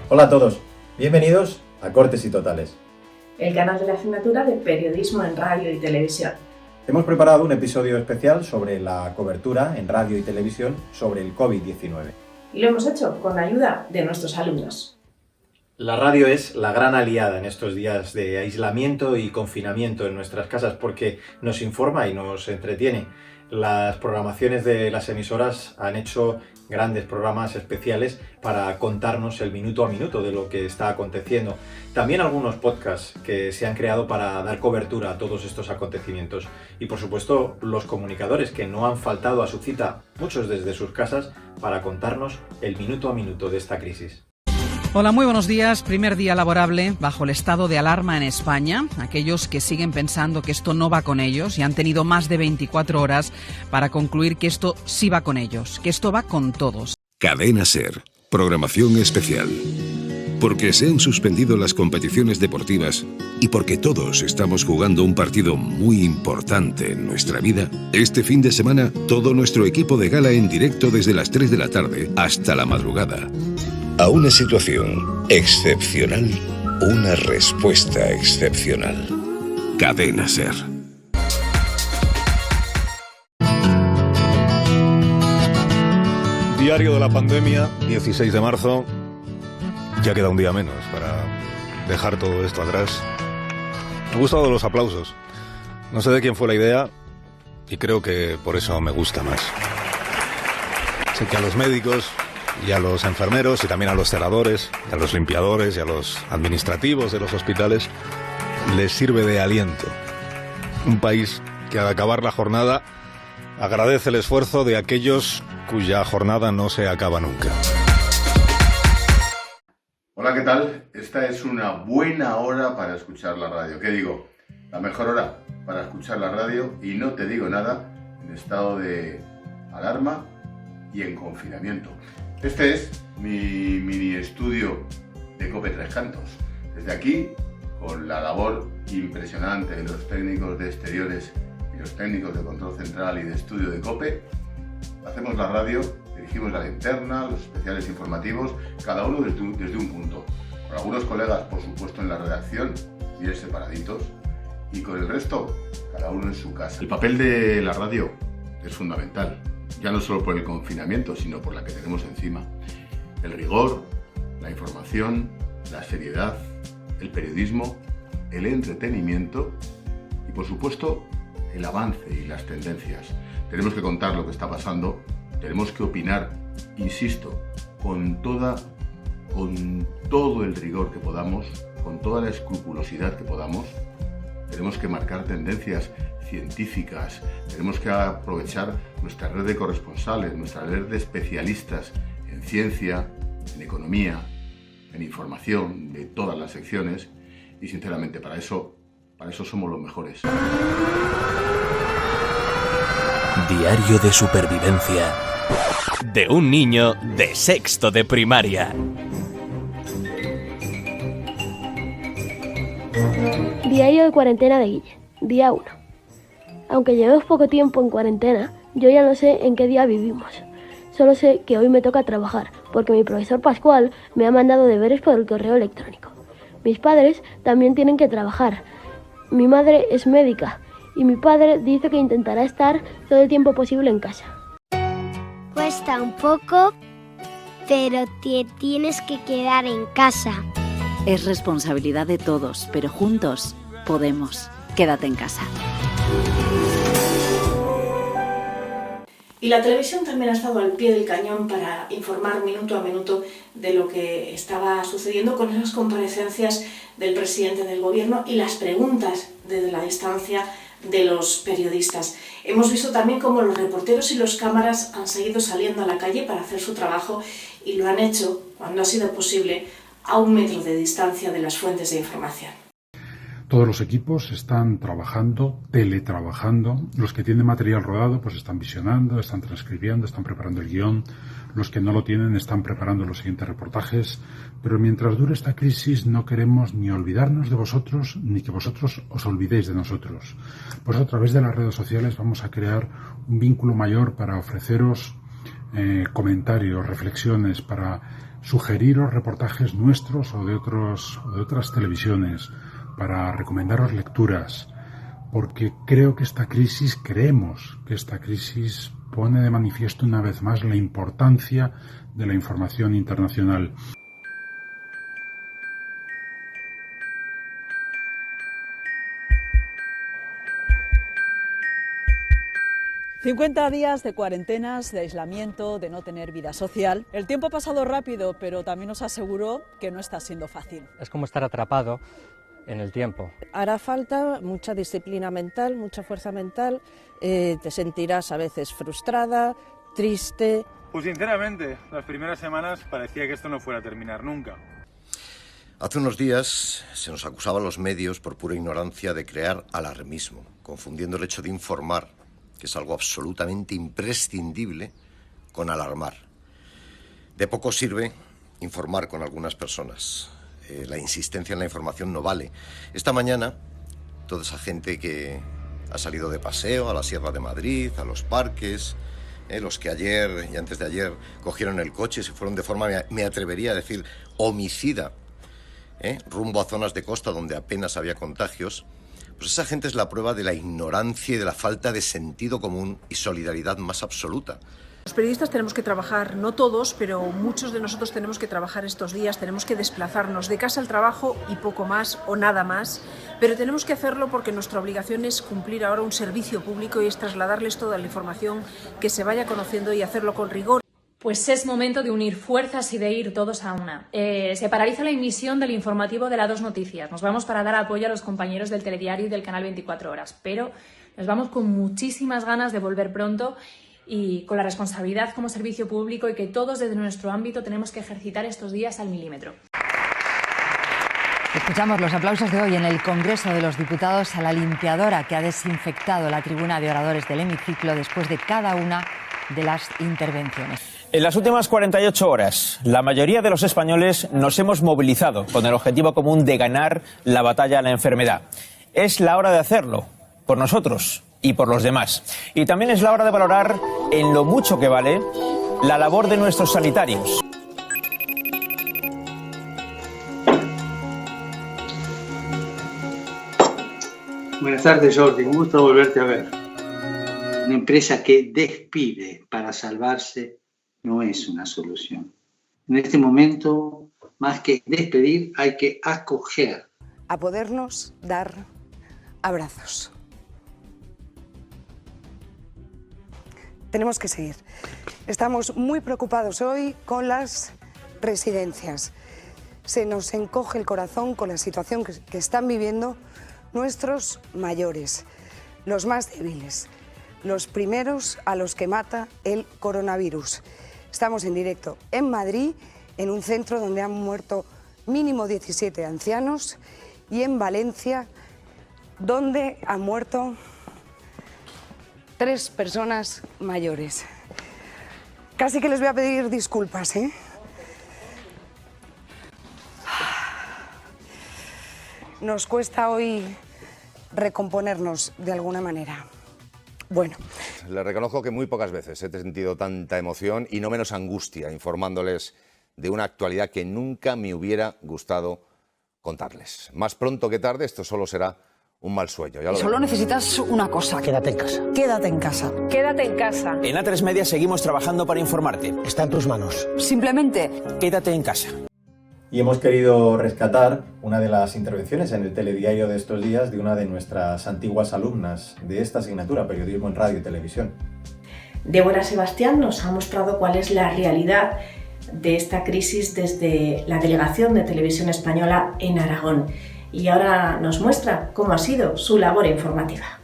Hola a todos, bienvenidos a Cortes y Totales, el canal de la asignatura de Periodismo en Radio y Televisión. Hemos preparado un episodio especial sobre la cobertura en radio y televisión sobre el COVID-19. Y lo hemos hecho con la ayuda de nuestros alumnos. La radio es la gran aliada en estos días de aislamiento y confinamiento en nuestras casas porque nos informa y nos entretiene. Las programaciones de las emisoras han hecho grandes programas especiales para contarnos el minuto a minuto de lo que está aconteciendo. También algunos podcasts que se han creado para dar cobertura a todos estos acontecimientos. Y por supuesto los comunicadores que no han faltado a su cita, muchos desde sus casas, para contarnos el minuto a minuto de esta crisis. Hola, muy buenos días. Primer día laborable bajo el estado de alarma en España. Aquellos que siguen pensando que esto no va con ellos y han tenido más de 24 horas para concluir que esto sí va con ellos, que esto va con todos. Cadena SER. Programación especial. Porque se han suspendido las competiciones deportivas y porque todos estamos jugando un partido muy importante en nuestra vida, este fin de semana todo nuestro equipo de gala en directo desde las 3 de la tarde hasta la madrugada. A una situación excepcional, una respuesta excepcional. Cadena SER. Diario de la pandemia, 16 de marzo. Ya queda un día menos para dejar todo esto atrás. Me han gustado los aplausos. No sé de quién fue la idea y creo que por eso me gusta más. Sé que a los médicos y a los enfermeros y también a los celadores, a los limpiadores y a los administrativos de los hospitales les sirve de aliento. Un país que al acabar la jornada agradece el esfuerzo de aquellos cuya jornada no se acaba nunca. Hola, ¿qué tal? Esta es una buena hora para escuchar la radio. ¿Qué digo? La mejor hora para escuchar la radio y no te digo nada en estado de alarma y en confinamiento. Este es mi mini estudio de COPE Tres Cantos. Desde aquí, con la labor impresionante de los técnicos de exteriores y los técnicos de control central y de estudio de COPE, hacemos la radio, dirigimos la linterna, los especiales informativos, cada uno desde un punto. Con algunos colegas, por supuesto, en la redacción, bien separaditos, y con el resto, cada uno en su casa. El papel de la radio es fundamental. Ya no solo por el confinamiento, sino por la que tenemos encima. El rigor, la información, la seriedad, el periodismo, el entretenimiento y, por supuesto, el avance y las tendencias. Tenemos que contar lo que está pasando, tenemos que opinar, insisto, con todo el rigor que podamos, con toda la escrupulosidad que podamos. Tenemos que marcar tendencias científicas, tenemos que aprovechar nuestra red de corresponsales, nuestra red de especialistas en ciencia, en economía, en información de todas las secciones y sinceramente para eso somos los mejores. Diario de supervivencia de un niño de sexto de primaria. Diario de cuarentena de Guille, día 1. Aunque llevemos poco tiempo en cuarentena, yo ya no sé en qué día vivimos. Solo sé que hoy me toca trabajar, porque mi profesor Pascual me ha mandado deberes por el correo electrónico. Mis padres también tienen que trabajar. Mi madre es médica y mi padre dice que intentará estar todo el tiempo posible en casa. Cuesta un poco, pero te tienes que quedar en casa. Es responsabilidad de todos, pero juntos podemos. Quédate en casa. Y la televisión también ha estado al pie del cañón para informar minuto a minuto de lo que estaba sucediendo con esas comparecencias del presidente del gobierno y las preguntas desde la distancia de los periodistas. Hemos visto también cómo los reporteros y los cámaras han seguido saliendo a la calle para hacer su trabajo y lo han hecho, cuando ha sido posible, a 1 metro de distancia de las fuentes de información. Todos los equipos están trabajando, teletrabajando. Los que tienen material rodado pues están visionando, están transcribiendo, están preparando el guión. Los que no lo tienen están preparando los siguientes reportajes. Pero mientras dure esta crisis no queremos ni olvidarnos de vosotros ni que vosotros os olvidéis de nosotros. Por eso a través de las redes sociales vamos a crear un vínculo mayor para ofreceros comentarios, reflexiones, para sugeriros reportajes nuestros o de otras televisiones, para recomendaros lecturas, porque creemos que esta crisis pone de manifiesto una vez más la importancia de la información internacional. ...50 días de cuarentenas, de aislamiento, de no tener vida social. El tiempo ha pasado rápido, pero también nos aseguró que no está siendo fácil. Es como estar atrapado en el tiempo. Hará falta mucha disciplina mental, mucha fuerza mental, te sentirás a veces frustrada, triste. Pues sinceramente, las primeras semanas parecía que esto no fuera a terminar nunca. Hace unos días se nos acusaba a los medios por pura ignorancia de crear alarmismo, confundiendo el hecho de informar, que es algo absolutamente imprescindible, con alarmar. De poco sirve informar con algunas personas. La insistencia en la información no vale. Esta mañana, toda esa gente que ha salido de paseo a la Sierra de Madrid, a los parques, los que ayer y antes de ayer cogieron el coche y se fueron de forma, me atrevería a decir, homicida, rumbo a zonas de costa donde apenas había contagios, pues esa gente es la prueba de la ignorancia y de la falta de sentido común y solidaridad más absoluta. Los periodistas tenemos que trabajar, no todos, pero muchos de nosotros tenemos que trabajar estos días, tenemos que desplazarnos de casa al trabajo y poco más o nada más, pero tenemos que hacerlo porque nuestra obligación es cumplir ahora un servicio público y es trasladarles toda la información que se vaya conociendo y hacerlo con rigor. Pues es momento de unir fuerzas y de ir todos a una. Se paraliza la emisión del informativo de las 2 Noticias. Nos vamos para dar apoyo a los compañeros del Telediario y del Canal 24 Horas, pero nos vamos con muchísimas ganas de volver pronto y con la responsabilidad como servicio público y que todos desde nuestro ámbito tenemos que ejercitar estos días al milímetro. Escuchamos los aplausos de hoy en el Congreso de los Diputados a la limpiadora que ha desinfectado la tribuna de oradores del hemiciclo después de cada una de las intervenciones. En las últimas 48 horas, la mayoría de los españoles nos hemos movilizado con el objetivo común de ganar la batalla a la enfermedad. Es la hora de hacerlo, por nosotros y por los demás. Y también es la hora de valorar en lo mucho que vale la labor de nuestros sanitarios. Buenas tardes, Jordi. Un gusto volverte a ver. Una empresa que despide para salvarse no es una solución. En este momento, más que despedir, hay que acoger. A podernos dar abrazos. Tenemos que seguir. Estamos muy preocupados hoy con las residencias. Se nos encoge el corazón con la situación que están viviendo nuestros mayores, los más débiles, los primeros a los que mata el coronavirus. Estamos en directo en Madrid, en un centro donde han muerto mínimo 17 ancianos, y en Valencia, donde han muerto 3 personas mayores. Casi que les voy a pedir disculpas, ¿eh? Nos cuesta hoy recomponernos de alguna manera. Bueno. Les reconozco que muy pocas veces he sentido tanta emoción y no menos angustia informándoles de una actualidad que nunca me hubiera gustado contarles. Más pronto que tarde esto solo será un mal sueño. Ya lo Solo necesitas una cosa. Quédate en casa. Quédate en casa. Quédate en casa. En A3 Media seguimos trabajando para informarte. Está en tus manos. Simplemente quédate en casa. Y hemos querido rescatar una de las intervenciones en el telediario de estos días de una de nuestras antiguas alumnas de esta asignatura, Periodismo en Radio y Televisión. Débora Sebastián nos ha mostrado cuál es la realidad de esta crisis desde la Delegación de Televisión Española en Aragón. Y ahora nos muestra cómo ha sido su labor informativa.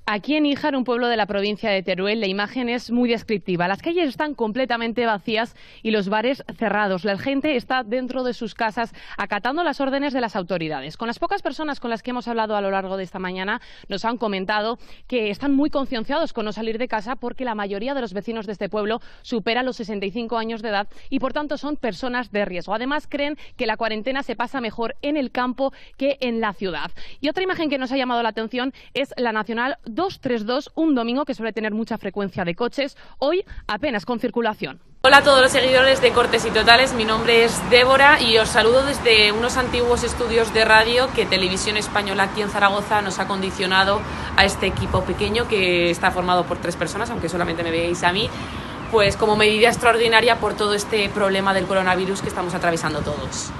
Aquí en Híjar, un pueblo de la provincia de Teruel, la imagen es muy descriptiva. Las calles están completamente vacías y los bares cerrados. La gente está dentro de sus casas acatando las órdenes de las autoridades. Con las pocas personas con las que hemos hablado a lo largo de esta mañana, nos han comentado que están muy concienciados con no salir de casa porque la mayoría de los vecinos de este pueblo superan los 65 años de edad y por tanto son personas de riesgo. Además, creen que la cuarentena se pasa mejor en el campo que en la ciudad. Y otra imagen que nos ha llamado la atención es la Nacional A232 un domingo que suele tener mucha frecuencia de coches, hoy apenas con circulación. Hola a todos los seguidores de Cortes y Totales, mi nombre es Débora y os saludo desde unos antiguos estudios de radio que Televisión Española aquí en Zaragoza nos ha condicionado a este equipo pequeño que está formado por 3 personas, aunque solamente me veáis a mí, pues como medida extraordinaria por todo este problema del coronavirus que estamos atravesando todos.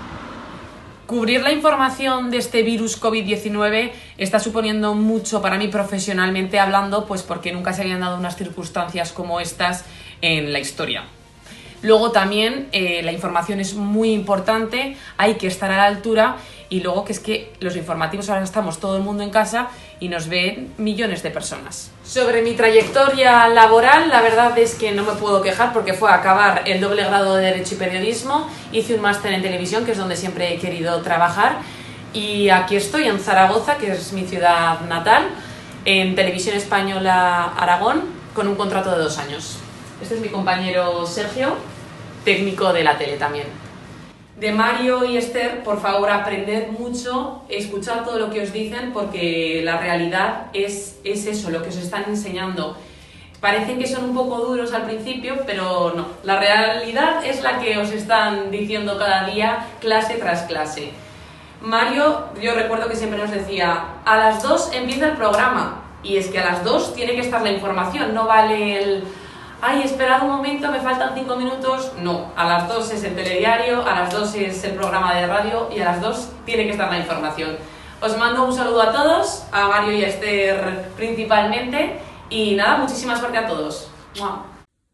Cubrir la información de este virus COVID-19 está suponiendo mucho para mí profesionalmente hablando, pues porque nunca se habían dado unas circunstancias como estas en la historia. Luego también la información es muy importante, hay que estar a la altura y luego que es que los informativos ahora estamos todo el mundo en casa y nos ven millones de personas. Sobre mi trayectoria laboral, la verdad es que no me puedo quejar porque fue acabar el doble grado de Derecho y Periodismo, hice un máster en televisión que es donde siempre he querido trabajar y aquí estoy en Zaragoza, que es mi ciudad natal, en Televisión Española Aragón con un contrato de 2 años. Este es mi compañero Sergio, técnico de la tele también. De Mario y Esther, por favor, aprended mucho, escuchad todo lo que os dicen porque la realidad es eso, lo que os están enseñando. Parecen que son un poco duros al principio, pero no. La realidad es la que os están diciendo cada día, clase tras clase. Mario, yo recuerdo que siempre nos decía, a las 2 empieza el programa, y es que a las 2 tiene que estar la información, no vale el... ay, esperad un momento, me faltan 5 minutos. No, a las 2 es el telediario, a las 2 es el programa de radio y a las 2 tiene que estar la información. Os mando un saludo a todos, a Mario y a Esther principalmente, y nada, muchísima suerte a todos. ¡Mua!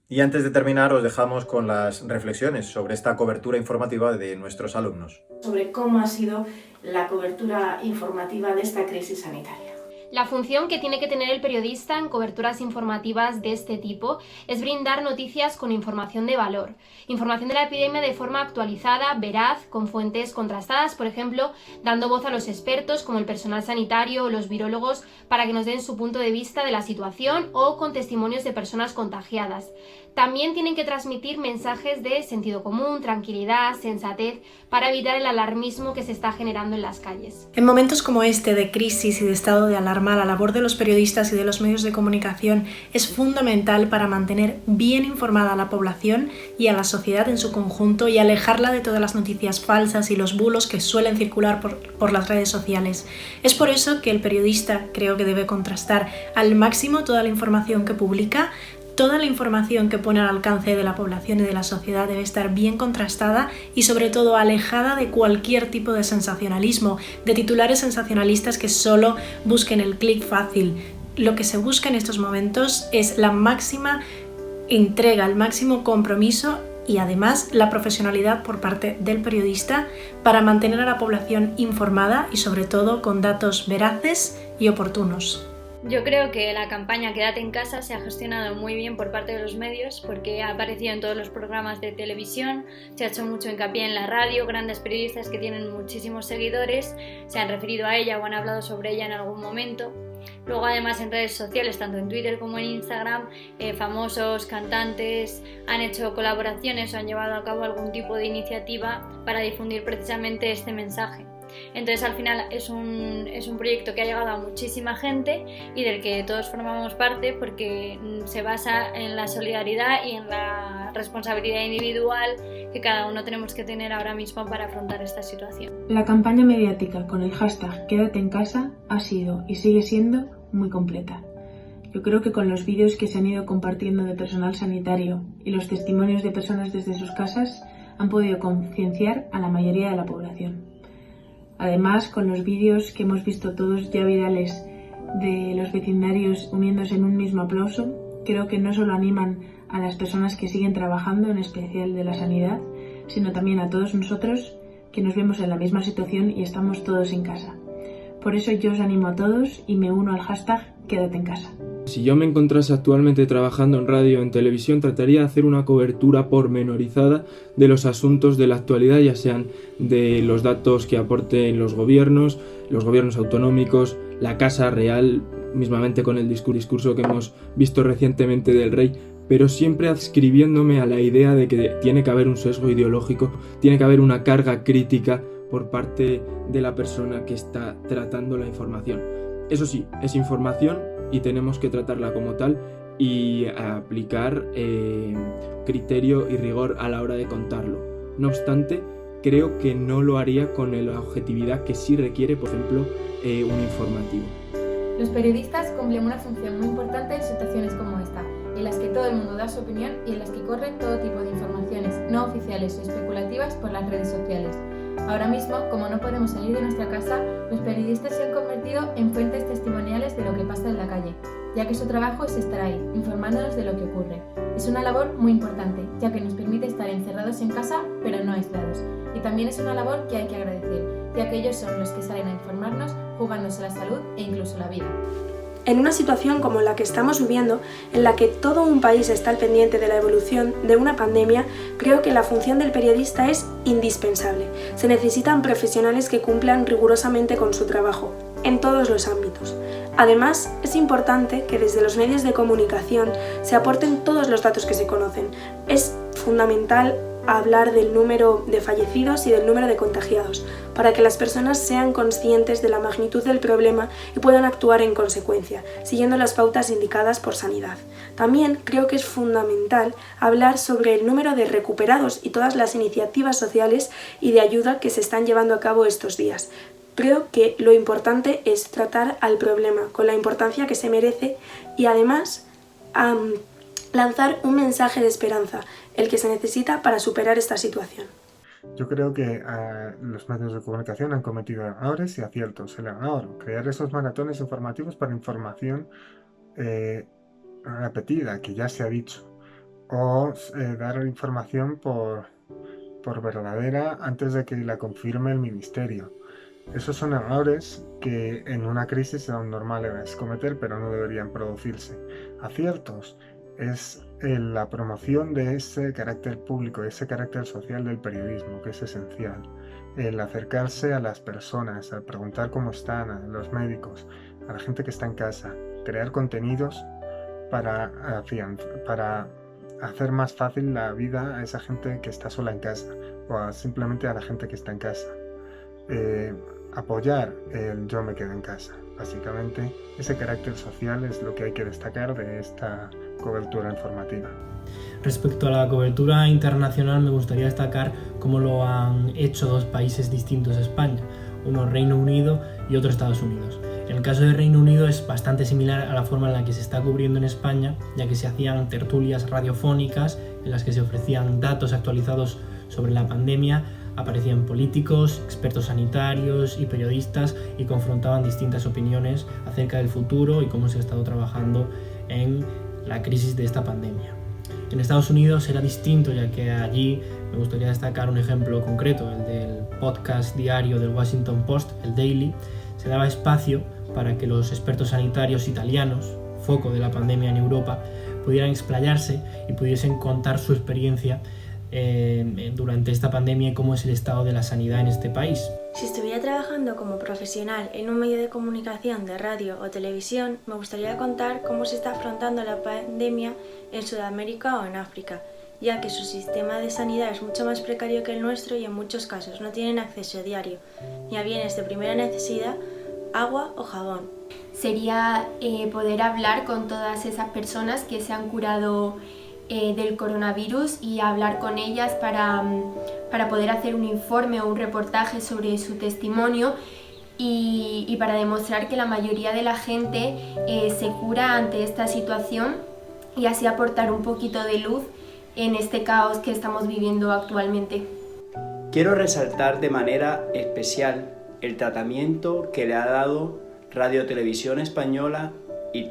Y antes de terminar os dejamos con las reflexiones sobre esta cobertura informativa de nuestros alumnos. Sobre cómo ha sido la cobertura informativa de esta crisis sanitaria. La función que tiene que tener el periodista en coberturas informativas de este tipo es brindar noticias con información de valor. Información de la epidemia de forma actualizada, veraz, con fuentes contrastadas, por ejemplo, dando voz a los expertos como el personal sanitario o los virólogos para que nos den su punto de vista de la situación o con testimonios de personas contagiadas. También tienen que transmitir mensajes de sentido común, tranquilidad, sensatez, para evitar el alarmismo que se está generando en las calles. En momentos como este de crisis y de estado de alarma, la labor de los periodistas y de los medios de comunicación es fundamental para mantener bien informada a la población y a la sociedad en su conjunto y alejarla de todas las noticias falsas y los bulos que suelen circular por las redes sociales. Es por eso que el periodista creo que debe contrastar al máximo toda la información que publica. Toda la información que pone al alcance de la población y de la sociedad debe estar bien contrastada y sobre todo alejada de cualquier tipo de sensacionalismo, de titulares sensacionalistas que solo busquen el clic fácil. Lo que se busca en estos momentos es la máxima entrega, el máximo compromiso y además la profesionalidad por parte del periodista para mantener a la población informada y sobre todo con datos veraces y oportunos. Yo creo que la campaña Quédate en casa se ha gestionado muy bien por parte de los medios porque ha aparecido en todos los programas de televisión, se ha hecho mucho hincapié en la radio, grandes periodistas que tienen muchísimos seguidores se han referido a ella o han hablado sobre ella en algún momento. Luego además en redes sociales, tanto en Twitter como en Instagram, famosos, cantantes han hecho colaboraciones o han llevado a cabo algún tipo de iniciativa para difundir precisamente este mensaje. Entonces al final es un proyecto que ha llegado a muchísima gente y del que todos formamos parte porque se basa en la solidaridad y en la responsabilidad individual que cada uno tenemos que tener ahora mismo para afrontar esta situación. La campaña mediática con el hashtag Quédate en casa ha sido y sigue siendo muy completa. Yo creo que con los vídeos que se han ido compartiendo de personal sanitario y los testimonios de personas desde sus casas han podido concienciar a la mayoría de la población. Además, con los vídeos que hemos visto todos ya virales de los vecindarios uniéndose en un mismo aplauso, creo que no solo animan a las personas que siguen trabajando, en especial de la sanidad, sino también a todos nosotros que nos vemos en la misma situación y estamos todos en casa. Por eso yo os animo a todos y me uno al hashtag Quédate en casa. Si yo me encontrase actualmente trabajando en radio o en televisión, trataría de hacer una cobertura pormenorizada de los asuntos de la actualidad, ya sean de los datos que aporten los gobiernos autonómicos, la Casa Real, mismamente con el discurso que hemos visto recientemente del rey, pero siempre adscribiéndome a la idea de que tiene que haber un sesgo ideológico, tiene que haber una carga crítica por parte de la persona que está tratando la información. Eso sí, es información y tenemos que tratarla como tal y aplicar criterio y rigor a la hora de contarlo. No obstante, creo que no lo haría con la objetividad que sí requiere, por ejemplo, un informativo. Los periodistas cumplen una función muy importante en situaciones como esta, en las que todo el mundo da su opinión y en las que corren todo tipo de informaciones no oficiales o especulativas por las redes sociales. Ahora mismo, como no podemos salir de nuestra casa, los periodistas se han convertido en fuentes testimoniales de lo que pasa en la calle, ya que su trabajo es estar ahí, informándonos de lo que ocurre. Es una labor muy importante, ya que nos permite estar encerrados en casa, pero no aislados. Y también es una labor que hay que agradecer, ya que ellos son los que salen a informarnos, jugándose la salud e incluso la vida. En una situación como la que estamos viviendo, en la que todo un país está al pendiente de la evolución de una pandemia, creo que la función del periodista es indispensable. Se necesitan profesionales que cumplan rigurosamente con su trabajo, en todos los ámbitos. Además, es importante que desde los medios de comunicación se aporten todos los datos que se conocen. Es fundamental hablar del número de fallecidos y del número de contagiados, para que las personas sean conscientes de la magnitud del problema y puedan actuar en consecuencia, siguiendo las pautas indicadas por Sanidad. También creo que es fundamental hablar sobre el número de recuperados y todas las iniciativas sociales y de ayuda que se están llevando a cabo estos días. Creo que lo importante es tratar al problema con la importancia que se merece y además lanzar un mensaje de esperanza, el que se necesita para superar esta situación. Yo creo que los medios de comunicación han cometido errores y aciertos. El error, crear esos maratones informativos para información repetida, que ya se ha dicho, o dar información por verdadera antes de que la confirme el ministerio. Esos son errores que en una crisis son normales cometer, pero no deberían producirse. Aciertos es la promoción de ese carácter público, ese carácter social del periodismo, que es esencial. El acercarse a las personas, al preguntar cómo están, a los médicos, a la gente que está en casa, crear contenidos para hacer más fácil la vida a esa gente que está sola en casa o simplemente a la gente que está en casa. Apoyar el yo me quedo en casa. Básicamente, ese carácter social es lo que hay que destacar de esta cobertura informativa. Respecto a la cobertura internacional, me gustaría destacar cómo lo han hecho dos países distintos de España, uno Reino Unido y otro Estados Unidos. En el caso de Reino Unido es bastante similar a la forma en la que se está cubriendo en España, ya que se hacían tertulias radiofónicas en las que se ofrecían datos actualizados sobre la pandemia. Aparecían políticos, expertos sanitarios y periodistas y confrontaban distintas opiniones acerca del futuro y cómo se ha estado trabajando en la crisis de esta pandemia. En Estados Unidos era distinto, ya que allí me gustaría destacar un ejemplo concreto, el del podcast diario del Washington Post, el Daily. Se daba espacio para que los expertos sanitarios italianos, foco de la pandemia en Europa, pudieran explayarse y pudiesen contar su experiencia durante esta pandemia y cómo es el estado de la sanidad en este país. Si estuviera trabajando como profesional en un medio de comunicación de radio o televisión, me gustaría contar cómo se está afrontando la pandemia en Sudamérica o en África, ya que su sistema de sanidad es mucho más precario que el nuestro y en muchos casos no tienen acceso diario ni a bienes de primera necesidad, agua o jabón. Sería poder hablar con todas esas personas que se han curado del coronavirus y hablar con ellas para poder hacer un informe o un reportaje sobre su testimonio y para demostrar que la mayoría de la gente se cura ante esta situación y así aportar un poquito de luz en este caos que estamos viviendo actualmente. Quiero resaltar de manera especial el tratamiento que le ha dado Radio Televisión Española y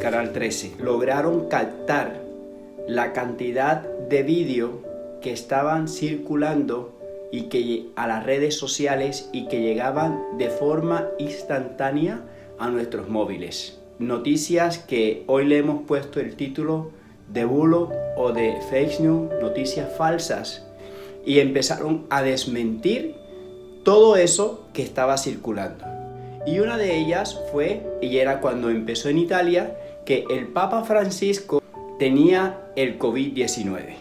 Canal 13. Lograron captar la cantidad de vídeo que estaban circulando y que a las redes sociales y que llegaban de forma instantánea a nuestros móviles. Noticias que hoy le hemos puesto el título de bulo o de fake news, noticias falsas, y empezaron a desmentir todo eso que estaba circulando. Y una de ellas fue, y era cuando empezó en Italia, que el Papa Francisco tenía el COVID-19.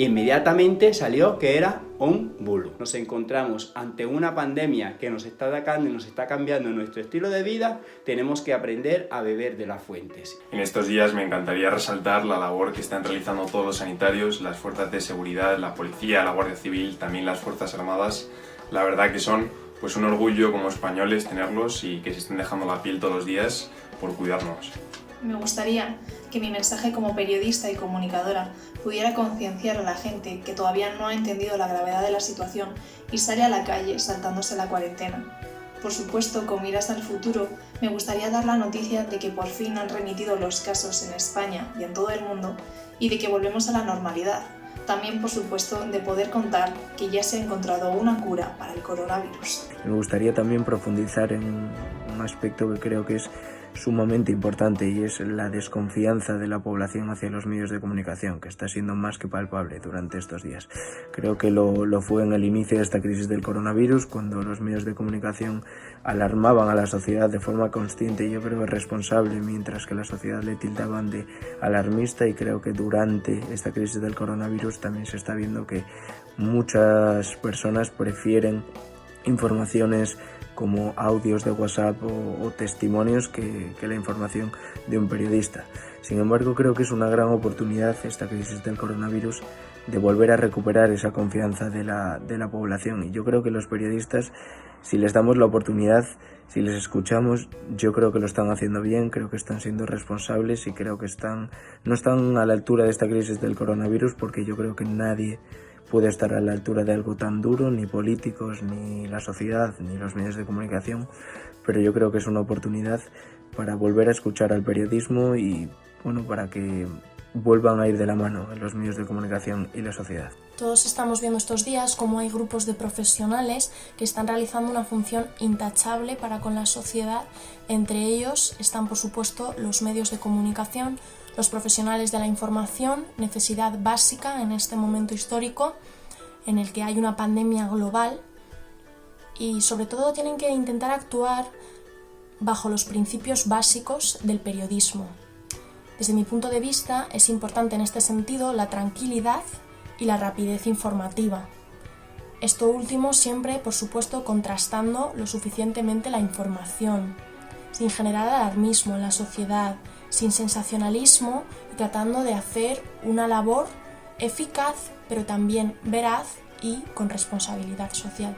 inmediatamente salió que era un bulo. Nos encontramos ante una pandemia que nos está atacando y nos está cambiando nuestro estilo de vida. Tenemos que aprender a beber de las fuentes. En estos días me encantaría resaltar la labor que están realizando todos los sanitarios, las fuerzas de seguridad, la policía, la Guardia Civil, también las Fuerzas Armadas. La verdad que son pues un orgullo como españoles tenerlos y que se estén dejando la piel todos los días por cuidarnos. Me gustaría que mi mensaje como periodista y comunicadora pudiera concienciar a la gente que todavía no ha entendido la gravedad de la situación y sale a la calle saltándose la cuarentena. Por supuesto, con miras al futuro, me gustaría dar la noticia de que por fin han remitido los casos en España y en todo el mundo y de que volvemos a la normalidad. También, por supuesto, de poder contar que ya se ha encontrado una cura para el coronavirus. Me gustaría también profundizar en un aspecto que creo que es sumamente importante y es la desconfianza de la población hacia los medios de comunicación, que está siendo más que palpable durante estos días. Creo que lo fue en el inicio de esta crisis del coronavirus, cuando los medios de comunicación alarmaban a la sociedad de forma consciente y yo creo responsable, mientras que la sociedad le tildaban de alarmista, y creo que durante esta crisis del coronavirus también se está viendo que muchas personas prefieren informaciones como audios de WhatsApp o testimonios que la información de un periodista. Sin embargo, creo que es una gran oportunidad esta crisis del coronavirus de volver a recuperar esa confianza de la población, y yo creo que los periodistas, si les damos la oportunidad, si les escuchamos, yo creo que lo están haciendo bien, creo que están siendo responsables y creo que no están a la altura de esta crisis del coronavirus, porque yo creo que nadie puede estar a la altura de algo tan duro, ni políticos, ni la sociedad, ni los medios de comunicación, pero yo creo que es una oportunidad para volver a escuchar al periodismo y para que vuelvan a ir de la mano los medios de comunicación y la sociedad. Todos estamos viendo estos días cómo hay grupos de profesionales que están realizando una función intachable para con la sociedad. Entre ellos están, por supuesto, los medios de comunicación, los profesionales de la información, necesidad básica en este momento histórico en el que hay una pandemia global, y sobre todo tienen que intentar actuar bajo los principios básicos del periodismo. Desde mi punto de vista, es importante en este sentido la tranquilidad y la rapidez informativa. Esto último siempre, por supuesto, contrastando lo suficientemente la información, sin generar alarmismo en la sociedad, sin sensacionalismo, y tratando de hacer una labor eficaz, pero también veraz y con responsabilidad social.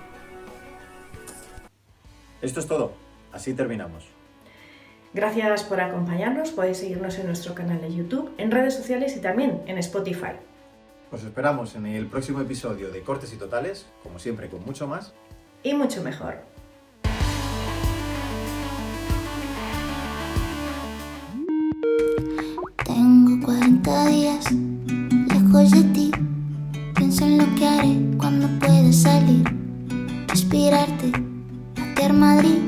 Esto es todo. Así terminamos. Gracias por acompañarnos. Podéis seguirnos en nuestro canal de YouTube, en redes sociales y también en Spotify. Os esperamos en el próximo episodio de Cortes y Totales, como siempre con mucho más y mucho mejor. Tengo 40 días lejos de ti. Pienso en lo que haré cuando pueda salir, respirarte, patear Madrid,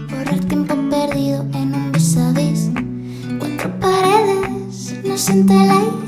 borrar tiempo perdido en un vis a vis. 4 paredes, no siento el aire.